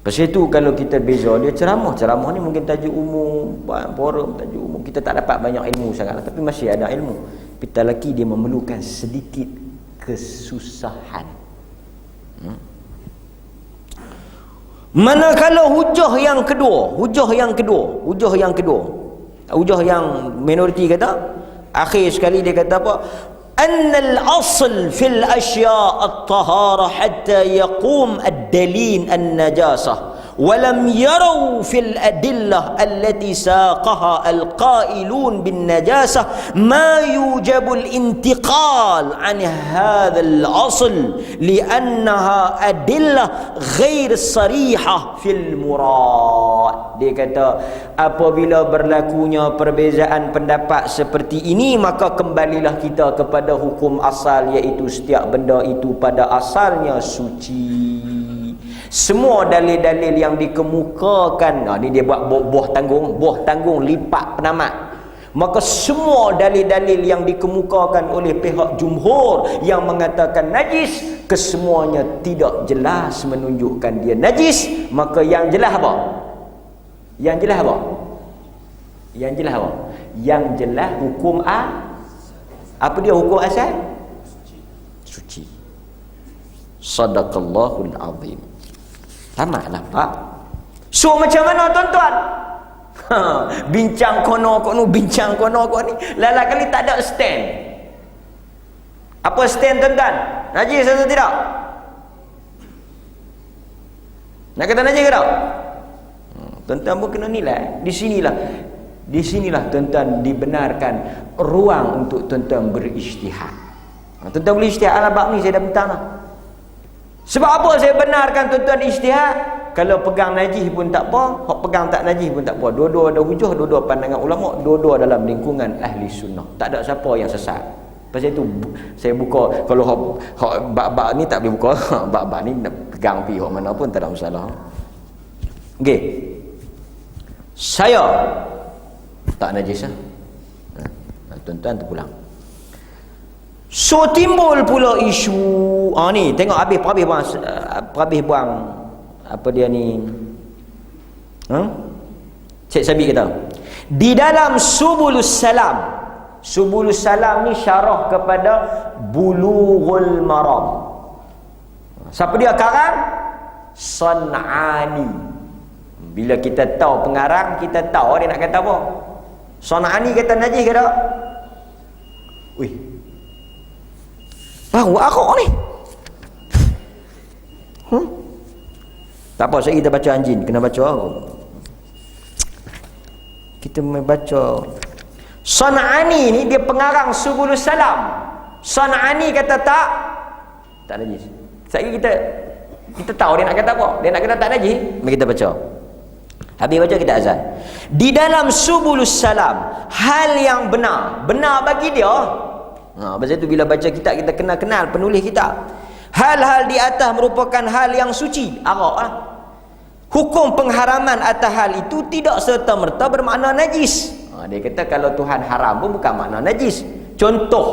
Pasal itu kalau kita beza dia ceramah ni mungkin tajuk umum, forum tajuk umum, kita tak dapat banyak ilmu sangat tapi masih ada ilmu. Tapi talaki dia memerlukan sedikit kesusahan. Manakala hujah yang minoriti kata, akhir sekali dia kata apa? Annal asl fil asya' at-tahara hatta yaqum ad-dalil an-najasah ولم يروا في الأدلة التي ساقها القائلون بالنجاسة ما يوجب الانتقال عن هذا الأصل لأنها أدلة غير صريحة في المراد. Dia kata apabila berlakunya perbezaan pendapat seperti ini, maka kembalilah kita kepada hukum asal, iaitu setiap benda itu pada asalnya suci. Semua dalil-dalil yang dikemukakan, ni dia buat buah tanggung lipat penamat. Maka semua dalil-dalil yang dikemukakan oleh pihak jumhur yang mengatakan najis, kesemuanya tidak jelas menunjukkan dia najis. Maka yang jelas apa? Yang jelas hukum apa dia hukum asal? Suci. Sadaqallahul azim. Tamatlah Pak. So macam mana tuan-tuan? Bincang kono ni. Lala kali tak ada stand. Apa stand tuan-tuan? Najis atau tidak? Nak kata najis ke tak? Tuan-tuan pun kena nilai. Di sinilah tuan-tuan dibenarkan ruang untuk tuan-tuan berijtihad. Tuan-tuan boleh ijtihad ala bab ni saya dah bentang lah. Sebab apa saya benarkan tuan-tuan ijtihad? Kalau pegang najis pun tak apa, hak pegang tak najis pun tak apa. Dua-dua ada hujah, dua-dua pandangan ulama, dua-dua dalam lingkungan ahli sunnah. Tak ada siapa yang sesat. Pasal itu saya buka, kalau hak bab-bab ni tak boleh buka. Bab-bab ni nak pegang pi hak mana pun tak ada masalah. Okey. Saya tak najis lah. Tuan-tuan terpulang. So timbul pula isu ni tengok habis buang apa dia ni Cik Sabi kata di dalam Subulus Salam ni syarah kepada Bulughul Maram. Siapa dia karang? San'ani. Bila kita tahu pengarang, kita tahu dia nak kata apa. San'ani kata najis ke tak? Wih, baru akak ni. Tak apa, saya kita baca anjing, kena baca aku. Kita membaca San'ani ni dia pengarang Subulus Salam. San'ani kata tak najis. Sekali kita tahu dia nak kata apa. Dia nak kata tak najis, mari kita baca. Habis baca kita azan. Di dalam Subulus Salam, hal yang benar bagi dia. Pasal itu bila baca kitab kita kenal penulis kitab. Hal-hal di atas merupakan hal yang suci. Arak lah. Hukum pengharaman atas hal itu tidak serta-merta bermakna najis. Dia kata kalau Tuhan haram pun bukan makna najis. Contoh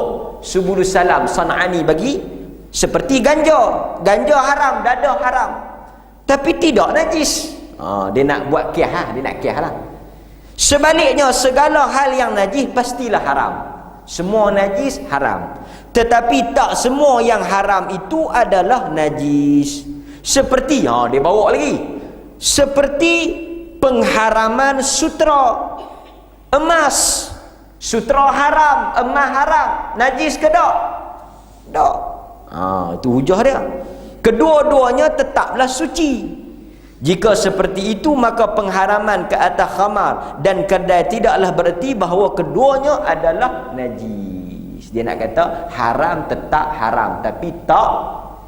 Subulus Salam San'ani bagi seperti ganja haram, dada haram, tapi tidak najis. Dia nak buat kiah, dia nak kiah lah. Sebaliknya segala hal yang najis pastilah haram. Semua najis haram, tetapi tak semua yang haram itu adalah najis. Seperti dia bawa lagi, seperti pengharaman sutra emas. Sutra haram, emas haram, najis ke tak? Tak. Itu hujah dia. Kedua-duanya tetaplah suci. Jika seperti itu, maka pengharaman ke atas khamar dan kedai tidaklah bererti bahawa keduanya adalah najis. najis. Dia nak kata haram tetap haram tapi tak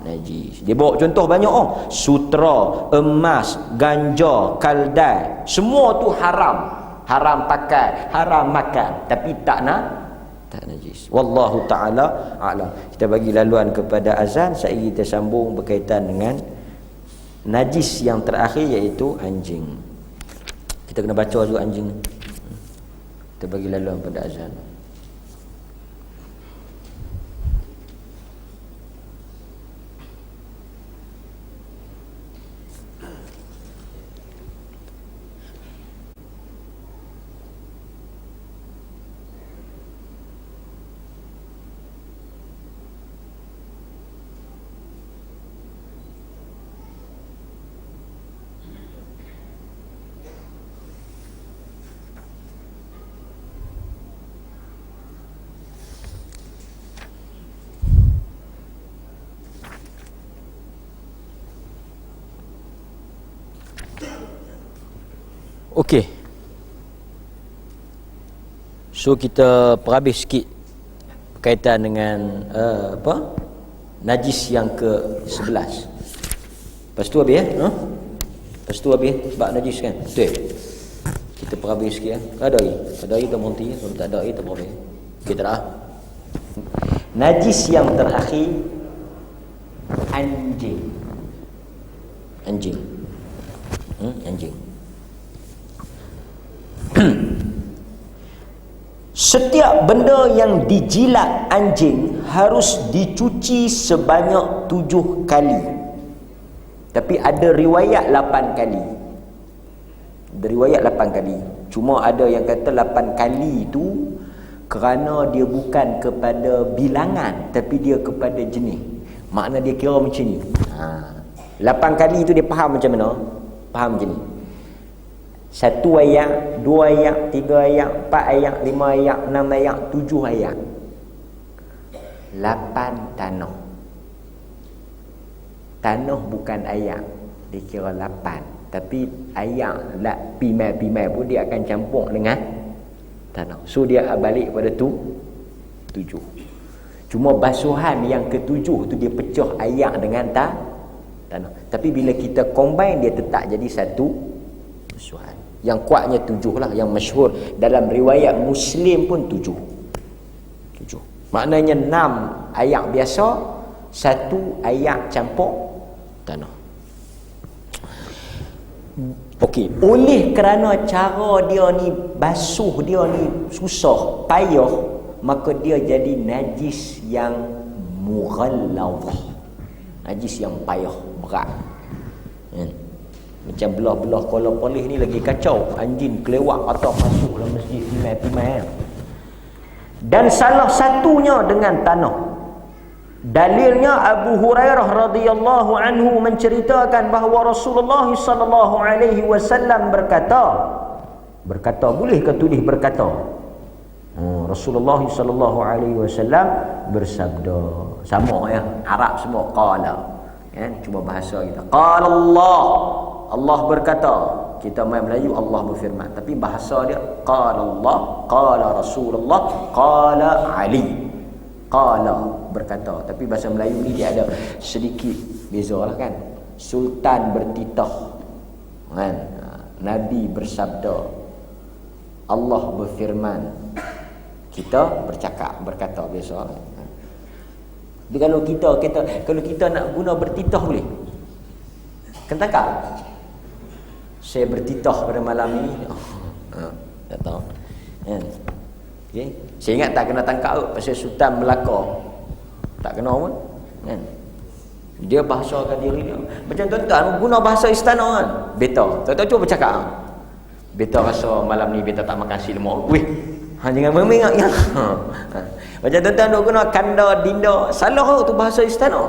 najis. Dia bawa contoh banyak sutra, emas, ganja, kaldai, semua tu haram. Haram pakai, haram makan, tapi tak najis. Wallahu taala a'lam. Kita bagi laluan kepada azan, sehari kita sambung berkaitan dengan najis yang terakhir iaitu anjing. Kita kena baca juga anjing. Kita bagi laluan pada azan. Okey. So kita perhabis sikit berkaitan dengan najis yang ke-11. Lepas tu habis Lepas tu habis sebab najis kan. Betul. Kita perhabis sikit Ada lagi kita berhenti. Kalau tak ada lagi kita berhenti. Kita dah. Najis yang terakhir anjing. Anjing. Setiap benda yang dijilat anjing harus dicuci sebanyak 7 kali. Tapi ada riwayat 8 kali. Ada riwayat 8 kali. Cuma ada yang kata 8 kali itu kerana dia bukan kepada bilangan tapi dia kepada jenis. Makna dia kira macam ni. 8 kali itu dia faham macam mana? Faham macam ni. 1 ayat, 2 ayat, 3 ayat, 4 ayat, 5 ayat, 6 ayat, 7 ayat. 8 tanah. Tanah bukan ayat. Dia kira 8. Tapi ayat pimai-pimai pun dia akan campur dengan tanah. So dia balik pada 7. Cuma basuhan yang ke-7 tu dia pecah ayat dengan tanah. Tapi bila kita combine dia tetap jadi satu basuhan. Yang kuatnya 7 lah. Yang masyhur dalam riwayat Muslim pun 7. Maknanya 6 ayat biasa, 1 ayat campur tanah. Okey, oleh kerana cara dia ni basuh dia ni susah, payah, maka dia jadi najis yang mughallazah. Najis yang payah, berat. Macam belah-belah kola polis ni lagi kacau. Anjing kelewat atau masuk dalam masjid pimai-pimai. Dan salah satunya dengan tanah. Dalilnya Abu Hurairah radhiyallahu anhu menceritakan bahawa Rasulullah sallallahu alaihi wasallam berkata boleh ke tulis berkata? Rasulullah sallallahu alaihi wasallam bersabda. Sama Arab semua qala. Cuma bahasa kita. Qala Allah berkata. Kita main Melayu Allah berfirman, tapi bahasa dia qala Allah, qala Rasulullah, qala Ali. Qala berkata, tapi bahasa Melayu ni dia ada sedikit bezalah kan. Sultan bertitah kan, Nabi bersabda, Allah berfirman, kita berkata biasa. Tapi kalau kita nak guna bertitah boleh? Kan takkan? Saya bertitah pada malam ini. Tak tahu. Okay. Saya ingat tak kena tangkap pasal Sultan Melaka. Tak kena pun. Kan? Dia bahasakan diri dia. Macam tuan-tuan guna bahasa istana kan. Beta. Tuan-tuan cuba bercakap. Beta rasa malam ni beta tak makan silma. Weh. Jangan memengak ya. Macam tuan-tuan duk guna kanda, dinda. Salah tu bahasa istana.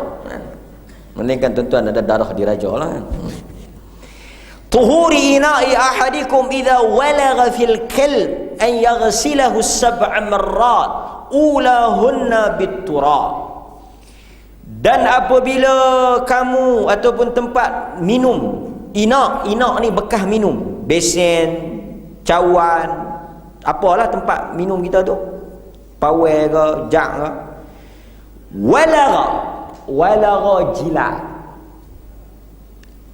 Melainkan tuan-tuan ada darah diraja lah kan. Tuhuri ina'i ahadikum idza walagha fil kalb an yaghsilahu 7 marrat ulahunna bit-turab. Dan apabila kamu ataupun tempat minum, ina ni bekas minum, besen, cawan, apalah tempat minum kita tu, pawai ke, jak ke. Walagha jilat.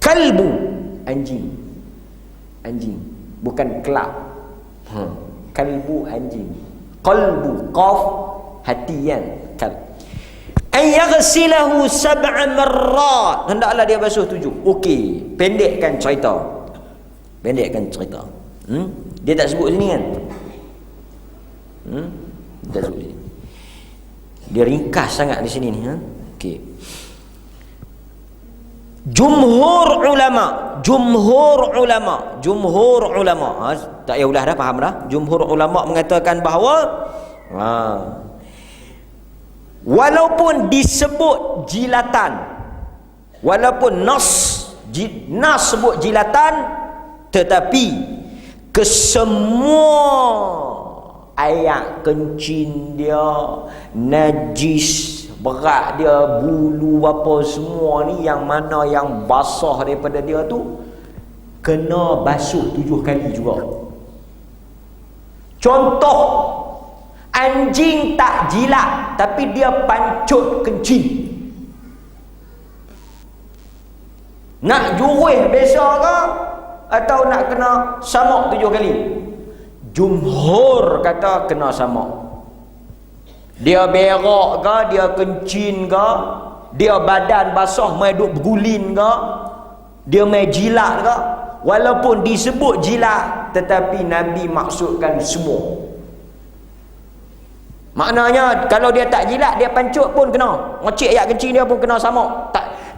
Kalbu, anjing. Anjing, bukan kelab. Kalbu, anjing. Qalbu, qaf, hati kan. Kalb. An yaghsilahu 7 marrat. Hendaklah dia basuh 7. Okey, pendekkan cerita. Dia tak sebut sini kan? Tak sebut sini. Dia ringkas sangat di sini ni, Okey. Jumhur ulama, tak payah ulah dah, faham dah. Jumhur ulama mengatakan bahawa walaupun disebut jilatan, walaupun nas sebut jilatan, tetapi kesemua air kencing dia, najis, berat dia, bulu apa semua ni, yang mana yang basah daripada dia tu kena basuh 7 kali juga. Contoh, anjing tak jilat tapi dia pancut kencing, nak juruh biasa ke atau nak kena samak 7 kali? Jumhur kata kena samak. Dia berak ke, dia kencing ke, dia badan basah mai duk bergulin ke, dia mai jilat ke, walaupun disebut jilat tetapi Nabi maksudkan semua. Maknanya kalau dia tak jilat, dia pancut pun kena. Ngocek ayat kencing dia pun kena samak.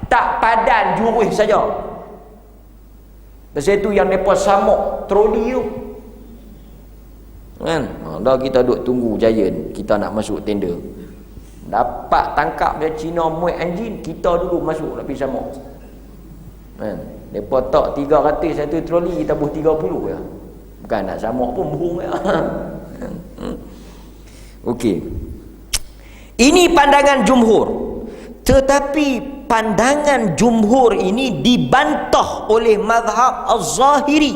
Tak padan juruh saja. Pasal itu yang mereka samak troli tu kan. Dah kita duk tunggu Giant, kita nak masuk tender, dapat tangkap dia Cina muat anjing, kita dulu masuk nak pergi samak kan. Mereka tak 300 satu troli, kita buh 30 je. Bukan nak samak pun burung je. Okey, ini pandangan jumhur. Tetapi pandangan jumhur ini dibantah oleh mazhab Az-Zahiri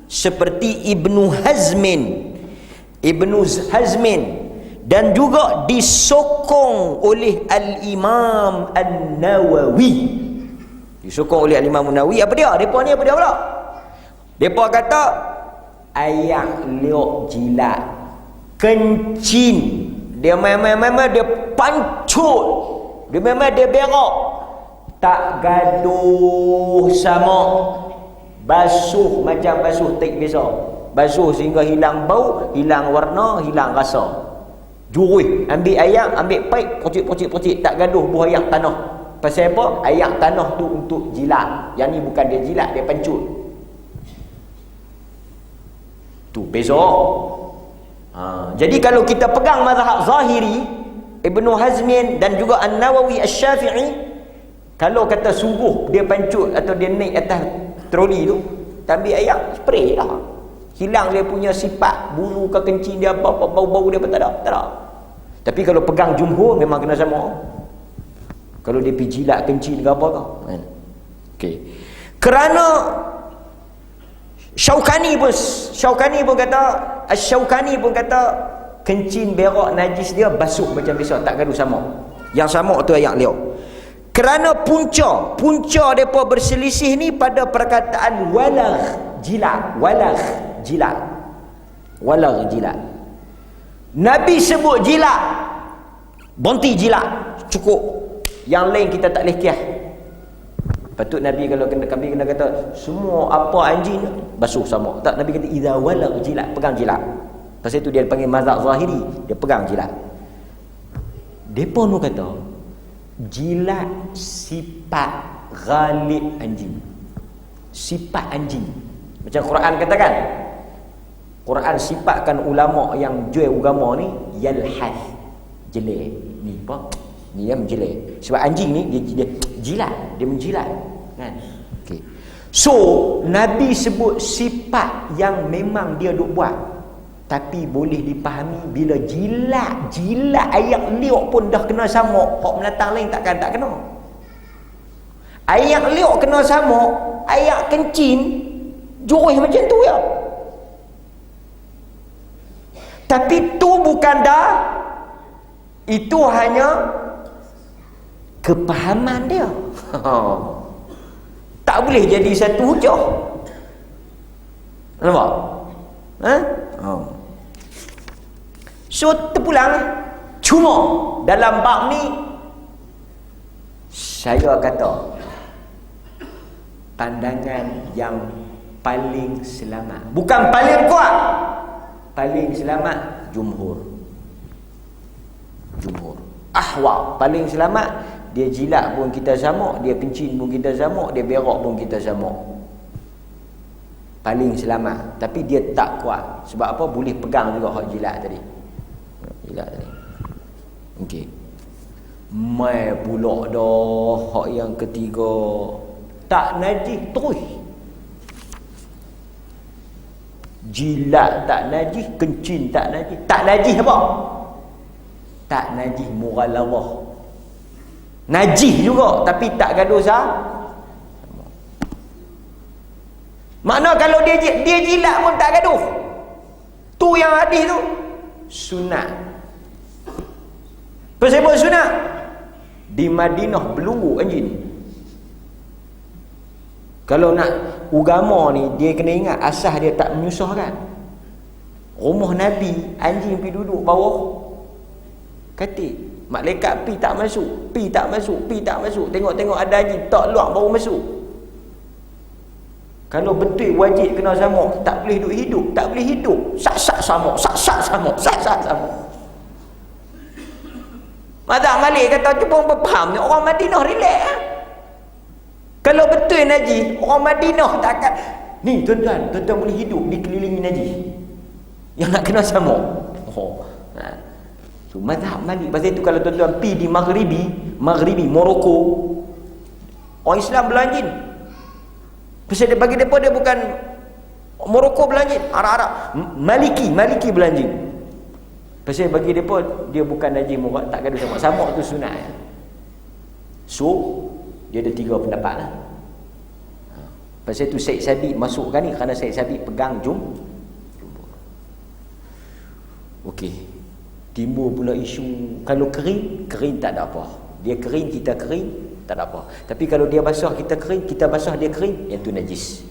seperti Ibnu Hazmin dan juga disokong oleh Al-Imam An-Nawawi. Disokong oleh Al-Imam An-Nawawi. Apa dia? Depa ni apa dia pula? Depa kata ayat liok jilat, kencing, dia memang dia pancut, dia memang dia berak, tak gaduh sama, basuh macam basuh tek biasa. Basuh sehingga hilang bau, hilang warna, hilang rasa. Juruh, ambil air, ambil paip, pocik, tak gaduh buah air tanah. Pasal apa? Air tanah tu untuk jilat. Yang ni bukan dia jilat, dia pancut. Tu beza. Jadi kalau kita pegang mazhab Zahiri, Ibnu Hazmin dan juga An-Nawawi Asy-Syafi'i, kalau kata sungguh dia pancut atau dia naik atas troli tu, ambil air, spray lah. Hilang dia punya sifat, bulu ke kencing dia, apa bau-bau dia, tak ada. Tapi kalau pegang jumhur memang kena sama. Kalau dia pergi jilat kencing ke apa ke, kan? Okey. Kerana Syaukani pun kata kencing berak najis dia basuh macam biasa, tak gaduh sama. Yang sama tu ayat liau. Kerana punca depa berselisih ni pada perkataan walagh jilat. Nabi sebut jilat, berhenti jilat, cukup. Yang lain kita tak boleh kiah. Patut Nabi kalau kami kena kata semua apa anjing basuh sama. Tak, Nabi kata idza walagh jilat, pegang jilat. Pasal itu dia panggil mazhab Zahiri, dia pegang jilat. Depa nu kata jilat sifat ghalib anjing. Sifat anjing. Macam Quran katakan. Quran sifatkan ulama yang jual agama ni yalhad, jelek. Ni apa? Ni yang jelek. Sebab anjing ni dia jilat, dia menjilat, kan? Okey. So, Nabi sebut sifat yang memang dia duk buat. Tapi boleh dipahami bila jilat ayat liuk pun dah kena sama, hak menatang lain tak kena. Ayat liuk kena sama, ayat kencing juruh macam tu ya. Tapi tu bukan dah Itu hanya kepahaman dia. Tak boleh jadi satu hujah. Nampak? So terpulang. Cuma dalam bab ni saya kata pandangan yang paling selamat, bukan paling kuat, paling selamat jumhur. Ahwa paling selamat. Dia jilat pun kita sama, dia pencin pun kita sama, dia berak pun kita sama. Paling selamat. Tapi dia tak kuat. Sebab apa? Boleh pegang juga hak jilat tadi. Okey. Mai pula dah hak yang ketiga. Tak najis terus. Jilat tak najis, kencing tak najis. Tak najis apa? Tak najis mughalazah. Najis juga tapi tak gaduh sah. Makna kalau dia jilat pun tak gaduh. Tu yang hadis tu sunat. Pasal apa sunat? Di Madinah belunggu anjing. Kalau nak agama ni, dia kena ingat asas dia tak menyusahkan. Rumah Nabi, anjing pergi duduk bawah katil. Malaikat pi tak masuk. Tengok ada anjing tak luar baru masuk. Kalau betul wajib kena sama, tak boleh hidup. Sak sama. Mazhab Malik kata cuba faham ni, orang Madinah relax. Kalau betul najis, orang Madinah takkan ni tuan-tuan boleh hidup dikelilingi najis. Yang nak kena sama. So mazhab Malik. Pasal itu kalau tuan-tuan pi di Maghribi Morocco, orang Islam belanjin. Pasal dia bagi depa dia bukan Morocco belanjin, Arab Maliki belanjin. Pasal bagi depa dia bukan najis murat, tak gaduh sama tu sunat. So dia ada 3 pendapat lah. Pasal itu Syed Sabiq masukkan ni kerana Syed Sabiq pegang jumhur. Okey. Timbul pula isu kalau kering tak ada apa. Dia kering, kita kering, tak ada apa. Tapi kalau dia basah, kita kering, kita basah, dia kering, yang tu najis.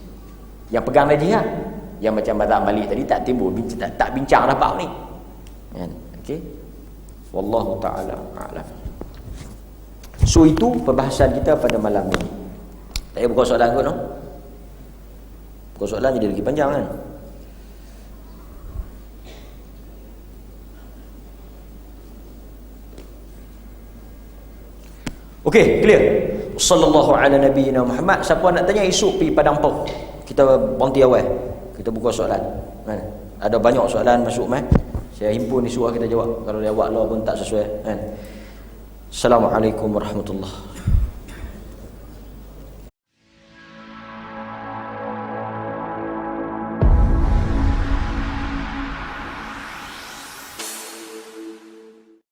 Yang pegang najis lah. Yang macam mazhab Malik tadi tak timbul, tak bincang dah bab ni. Kan? Okey. Wallahu taala a'lam. So itu perbahasan kita pada malam ni. Tak payah buka soalan kot no. Buka soalan jadi lagi panjang kan. Okey, clear. Sallallahu ala nabiyyina Muhammad. Siapa nak tanya esok pergi Padang Pau. Kita berhenti awal. Kita buka soalan. Kan? Ada banyak soalan masuk mai. Saya himpun di surah kita jawab. Kalau dia awak lah pun tak sesuai kan. Assalamualaikum warahmatullahi